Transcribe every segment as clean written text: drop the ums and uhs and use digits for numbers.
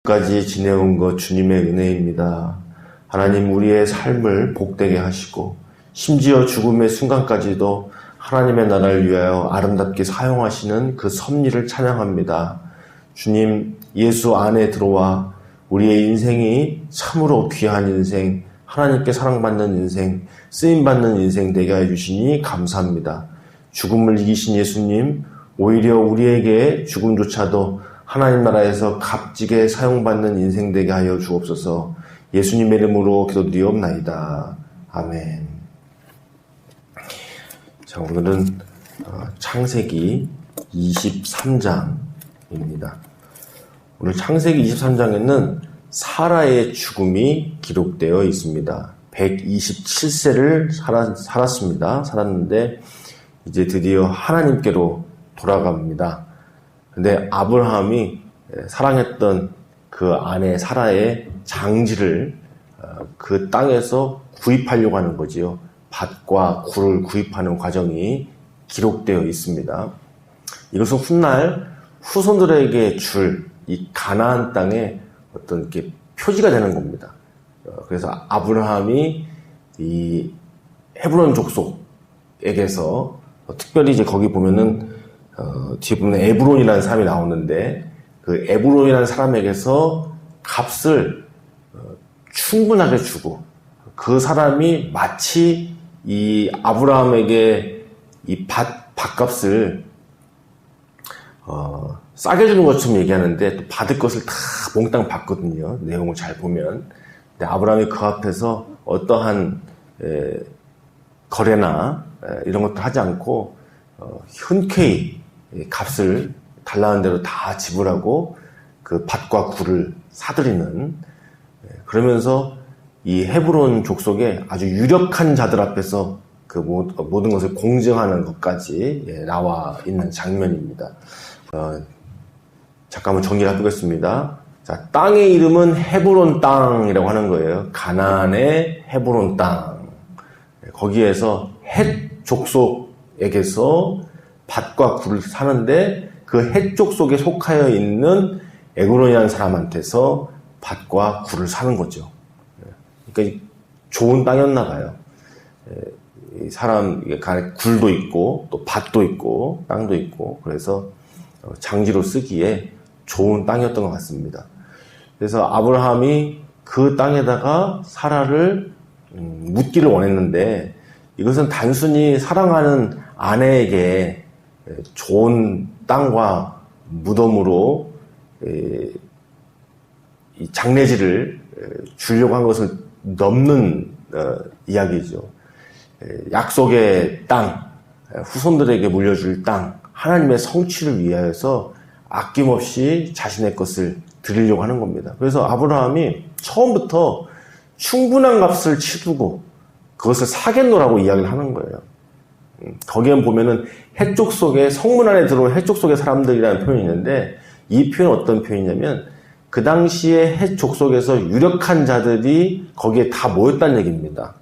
까지 지내온 것 주님의 은혜입니다. 하나님 우리의 삶을 복되게 하시고 심지어 죽음의 순간까지도 하나님의 나라를 위하여 아름답게 사용하시는 그 섭리를 찬양합니다. 주님, 예수 안에 들어와 우리의 인생이 참으로 귀한 인생, 하나님께 사랑받는 인생, 쓰임받는 인생 되게 해주시니 감사합니다. 죽음을 이기신 예수님, 오히려 우리에게 죽음조차도 하나님 나라에서 값지게 사용받는 인생 되게 하여 주옵소서. 예수님의 이름으로 기도드리옵나이다. 아멘. 자, 오늘은 창세기 23장입니다. 오늘 창세기 23장에는 사라의 죽음이 기록되어 있습니다. 127세를 살았는데 이제 드디어 하나님께로 돌아갑니다. 근데 아브라함이 사랑했던 그 아내 사라의 장지를 그 땅에서 구입하려고 하는 거지요. 밭과 굴을 구입하는 과정이 기록되어 있습니다. 이것은 훗날 후손들에게 줄 이 가나안 땅의 어떤 이렇게 표지가 되는 겁니다. 그래서 아브라함이 이 헤브론 족속에게서 특별히 이제 거기 보면은 뒤에 보면 에브론이라는 사람이 나오는데 그 에브론이라는 사람에게서 값을 충분하게 주고 그 사람이 마치 이 아브라함에게 이 밭값을 싸게 주는 것처럼 얘기하는데 또 받을 것을 다 몽땅 받거든요. 내용을 잘 보면. 근데 아브라함이 그 앞에서 어떠한 거래나 이런 것도 하지 않고 흔쾌히 값을 달라는 대로 다 지불하고 그 밭과 굴을 사들이는, 그러면서 이 헤브론 족속의 아주 유력한 자들 앞에서 그 모든 것을 공증하는 것까지 나와 있는 장면입니다. 잠깐만 정리를 해보겠습니다. 자, 땅의 이름은 헤브론 땅이라고 하는 거예요. 가나안의 헤브론 땅. 거기에서 헷 족속에게서 밭과 굴을 사는데 그 헷 족속에 속하여 있는 에그론이라는 사람한테서 밭과 굴을 사는 거죠. 그러니까 좋은 땅이었나 봐요. 이 사람 굴도 있고 또 밭도 있고 땅도 있고 그래서 장지로 쓰기에 좋은 땅이었던 것 같습니다. 그래서 아브라함이 그 땅에다가 사라를 묻기를 원했는데 이것은 단순히 사랑하는 아내에게 좋은 땅과 무덤으로 이 장례지를 주려고 한 것을 넘는 이야기죠. 약속의 땅, 후손들에게 물려줄 땅, 하나님의 성취를 위하여서 아낌없이 자신의 것을 드리려고 하는 겁니다. 그래서 아브라함이 처음부터 충분한 값을 치르고 그것을 사겠노라고 이야기를 하는 거예요. 거기에 보면은 헷족 속에 성문 안에 들어온 헷족 속의 사람들이라는 표현이 있는데 이 표현은 어떤 표현이냐면 그 당시에 헷족 속에서 유력한 자들이 거기에 다 모였다는 얘기입니다.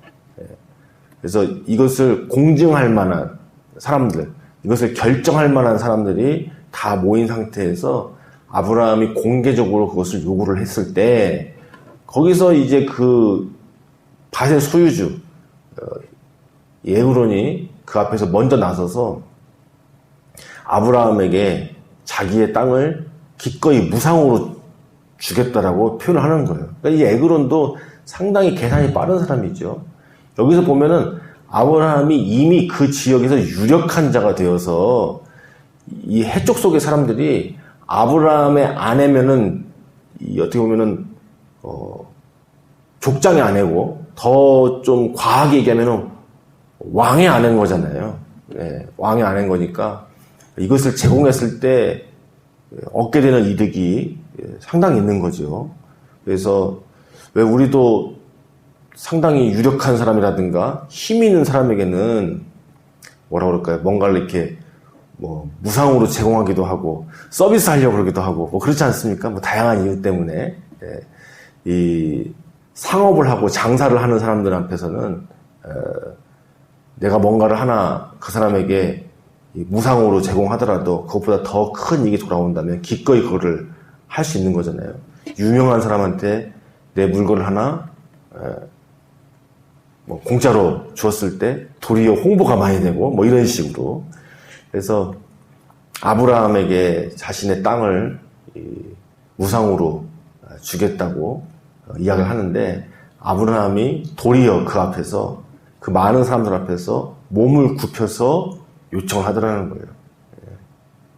그래서 이것을 공증할 만한 사람들, 이것을 결정할 만한 사람들이 다 모인 상태에서 아브라함이 공개적으로 그것을 요구를 했을 때 거기서 이제 그 밭의 소유주 에브론이 그 앞에서 먼저 나서서 아브라함에게 자기의 땅을 기꺼이 무상으로 주겠다라고 표현을 하는 거예요. 그러니까 이 에그론도 상당히 계산이 빠른 사람이죠. 여기서 보면은 아브라함이 이미 그 지역에서 유력한 자가 되어서 이 해쪽 속의 사람들이 아브라함의 아내면은 어떻게 보면은 족장의 아내고 더 좀 과하게 얘기하면은 왕의 아내인 거잖아요. 네, 왕의 아내인 거니까 이것을 제공했을 때 얻게 되는 이득이 상당히 있는 거죠. 그래서 왜 우리도 상당히 유력한 사람이라든가 힘 있는 사람에게는 뭐라 그럴까요? 뭔가를 이렇게 무상으로 제공하기도 하고 서비스 하려고 그러기도 하고 그렇지 않습니까? 다양한 이유 때문에 이 상업을 하고 장사를 하는 사람들 앞에서는 내가 뭔가를 하나 그 사람에게 무상으로 제공하더라도 그것보다 더 큰 이익이 돌아온다면 기꺼이 그거를 할 수 있는 거잖아요. 유명한 사람한테 내 물건을 하나 뭐 공짜로 주었을 때 도리어 홍보가 많이 되고 뭐 이런 식으로. 그래서 아브라함에게 자신의 땅을 무상으로 주겠다고 이야기를 하는데, 아브라함이 도리어 그 앞에서, 그 많은 사람들 앞에서 몸을 굽혀서 요청을 하더라는 거예요.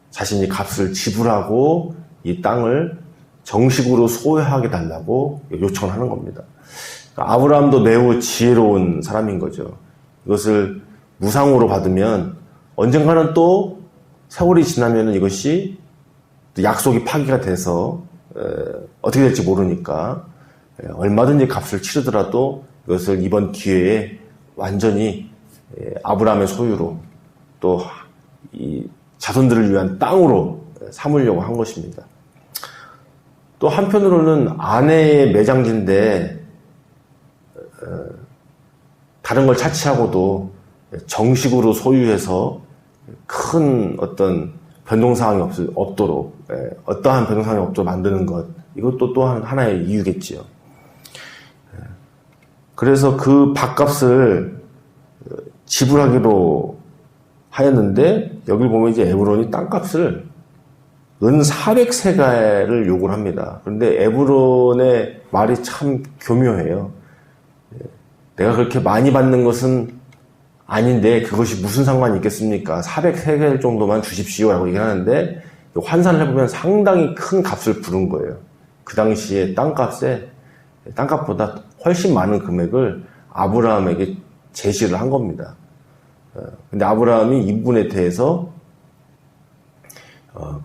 자신이 값을 지불하고 이 땅을 정식으로 소유하게 달라고 요청을 하는 겁니다. 아브라함도 매우 지혜로운 사람인 거죠. 이것을 무상으로 받으면 언젠가는 또 세월이 지나면 이것이 약속이 파기가 돼서 어떻게 될지 모르니까 얼마든지 값을 치르더라도 이것을 이번 기회에 완전히 아브라함의 소유로 또 이 자손들을 위한 땅으로 삼으려고 한 것입니다. 또 한편으로는 아내의 매장지인데 다른 걸 차치하고도 정식으로 소유해서 큰 어떤 변동사항이 없도록, 어떠한 변동사항이 없도록 만드는 것, 이것도 또한 하나의 이유겠지요. 그래서 그 밥값을 지불하기로 하였는데, 여기 보면 이제 에브론이 땅값을 은 400세갈을 요구를 합니다. 그런데 에브론의 말이 참 교묘해요. 내가 그렇게 많이 받는 것은 아닌데 그것이 무슨 상관이 있겠습니까? 400세겔 정도만 주십시오라고 얘기하는데, 환산을 해보면 상당히 큰 값을 부른 거예요. 그 당시에 땅값보다 훨씬 많은 금액을 아브라함에게 제시를 한 겁니다. 근데 아브라함이 이 부분에 대해서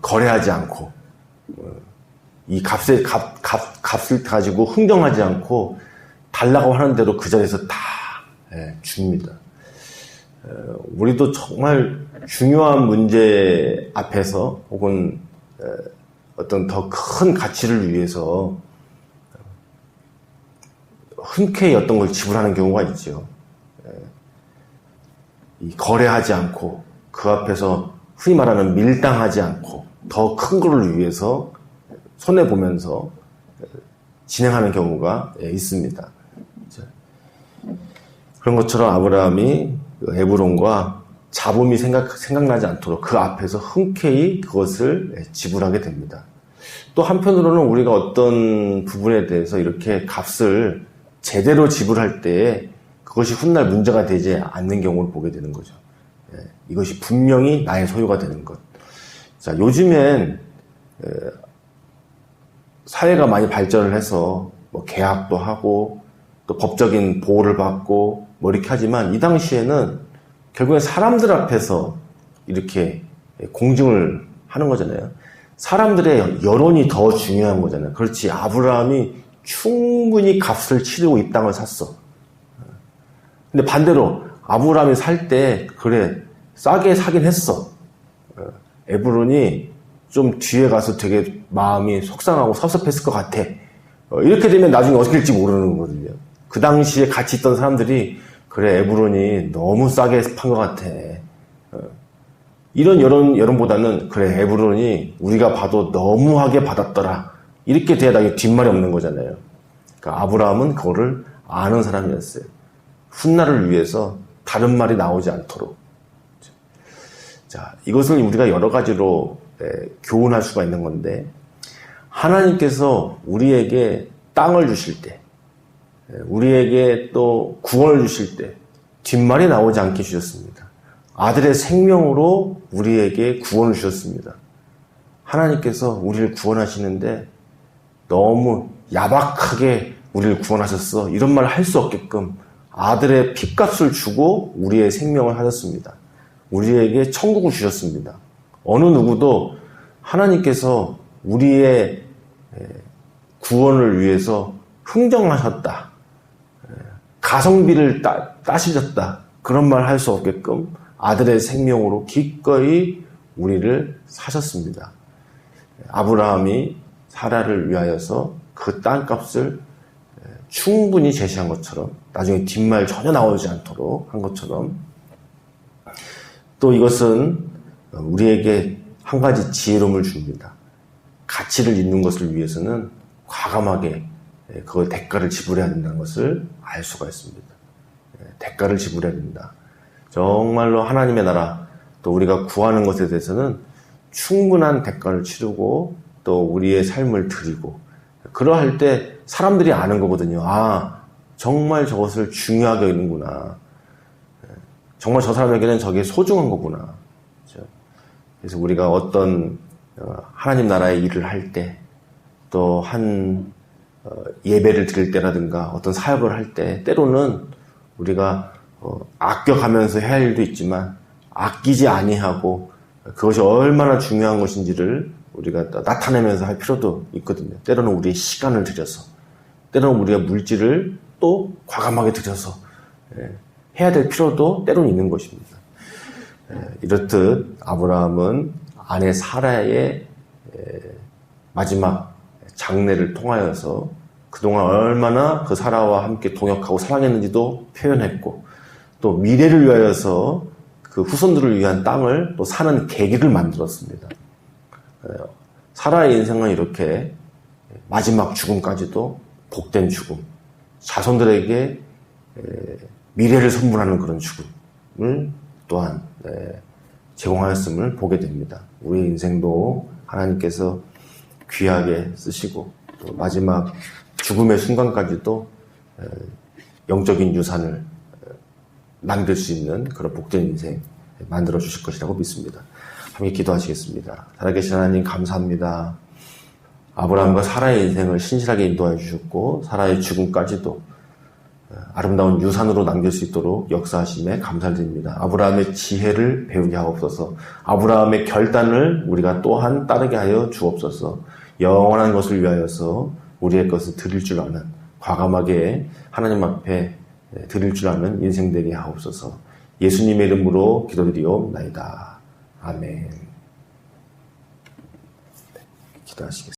거래하지 않고, 이 값을 가지고 흥정하지 않고 달라고 하는 대로 그 자리에서 다 줍니다. 우리도 정말 중요한 문제 앞에서 혹은 어떤 더 큰 가치를 위해서 흔쾌히 어떤 걸 지불하는 경우가 있죠. 이 거래하지 않고 그 앞에서 흔히 말하는 밀당하지 않고 더 큰 거를 위해서 손해보면서 진행하는 경우가 있습니다. 그런 것처럼 아브라함이 에브론과 잡음이 생각나지 않도록 그 앞에서 흔쾌히 그것을 지불하게 됩니다. 또 한편으로는 우리가 어떤 부분에 대해서 이렇게 값을 제대로 지불할 때에 그것이 훗날 문제가 되지 않는 경우를 보게 되는 거죠. 이것이 분명히 나의 소유가 되는 것. 자, 요즘엔 사회가 많이 발전을 해서 뭐 계약도 하고 또 법적인 보호를 받고 뭐 이렇게 하지만, 이 당시에는 결국엔 사람들 앞에서 이렇게 공증을 하는 거잖아요. 사람들의 여론이 더 중요한 거잖아요. 그렇지, 아브라함이 충분히 값을 치르고 이 땅을 샀어. 근데 반대로 아브라함이 살 때 그래 싸게 사긴 했어. 에브론이 좀 뒤에 가서 되게 마음이 속상하고 섭섭했을 것 같아. 이렇게 되면 나중에 어떻게 될지 모르는 거거든요. 그 당시에 같이 있던 사람들이 그래 에브론이 너무 싸게 판 것 같아. 이런 여론보다는 그래 에브론이 우리가 봐도 너무하게 받았더라. 이렇게 돼야 나게 뒷말이 없는 거잖아요. 그러니까 아브라함은 그거를 아는 사람이었어요. 훗날을 위해서 다른 말이 나오지 않도록. 자, 이것을 우리가 여러 가지로 교훈할 수가 있는 건데, 하나님께서 우리에게 땅을 주실 때, 우리에게 또 구원을 주실 때 뒷말이 나오지 않게 주셨습니다. 아들의 생명으로 우리에게 구원을 주셨습니다. 하나님께서 우리를 구원하시는데 너무 야박하게 우리를 구원하셨어, 이런 말을 할 수 없게끔 아들의 핏값을 주고 우리의 생명을 하셨습니다. 우리에게 천국을 주셨습니다. 어느 누구도 하나님께서 우리의 구원을 위해서 흥정하셨다, 가성비를 따시셨다, 그런 말 할 수 없게끔 아들의 생명으로 기꺼이 우리를 사셨습니다. 아브라함이 사라를 위하여서 그 땅값을 충분히 제시한 것처럼, 나중에 뒷말 전혀 나오지 않도록 한 것처럼, 또 이것은 우리에게 한 가지 지혜로움을 줍니다. 가치를 잇는 것을 위해서는 과감하게 그 대가를 지불해야 된다는 것을 알 수가 있습니다. 대가를 지불해야 된다. 정말로 하나님의 나라, 또 우리가 구하는 것에 대해서는 충분한 대가를 치르고 또 우리의 삶을 드리고, 그러할 때 사람들이 아는 거거든요. 아, 정말 저것을 중요하게 여기는구나. 정말 저 사람에게는 저게 소중한 거구나. 그래서 우리가 어떤 하나님 나라의 일을 할 때, 또 예배를 드릴 때라든가 어떤 사역을 할 때 때로는 우리가 아껴가면서 해야 할 일도 있지만 아끼지 아니하고 그것이 얼마나 중요한 것인지를 우리가 나타내면서 할 필요도 있거든요. 때로는 우리의 시간을 들여서, 때로는 우리가 물질을 또 과감하게 들여서 해야 될 필요도 때로는 있는 것입니다. 이렇듯 아브라함은 아내 사라의 마지막 장례를 통하여서 그동안 얼마나 그 사라와 함께 동역하고 사랑했는지도 표현했고, 또 미래를 위하여서 그 후손들을 위한 땅을 또 사는 계기를 만들었습니다. 사라의 인생은 이렇게 마지막 죽음까지도 복된 죽음, 자손들에게 미래를 선물하는 그런 죽음을 또한 제공하였음을 보게 됩니다. 우리의 인생도 하나님께서 귀하게 쓰시고 또 마지막 죽음의 순간까지도 영적인 유산을 남길 수 있는 그런 복된 인생 만들어 주실 것이라고 믿습니다. 함께 기도하시겠습니다. 살아계신 하나님 감사합니다. 아브라함과 사라의 인생을 신실하게 인도해 주셨고 사라의 죽음까지도 아름다운 유산으로 남길 수 있도록 역사하심에 감사를 드립니다. 아브라함의 지혜를 배우게 하옵소서. 아브라함의 결단을 우리가 또한 따르게 하여 주옵소서. 영원한 것을 위하여서 우리의 것을 드릴 줄 아는, 과감하게 하나님 앞에 드릴 줄 아는 인생 되게 하옵소서. 예수님의 이름으로 기도드리옵나이다. 아멘. 기도하시겠습니다.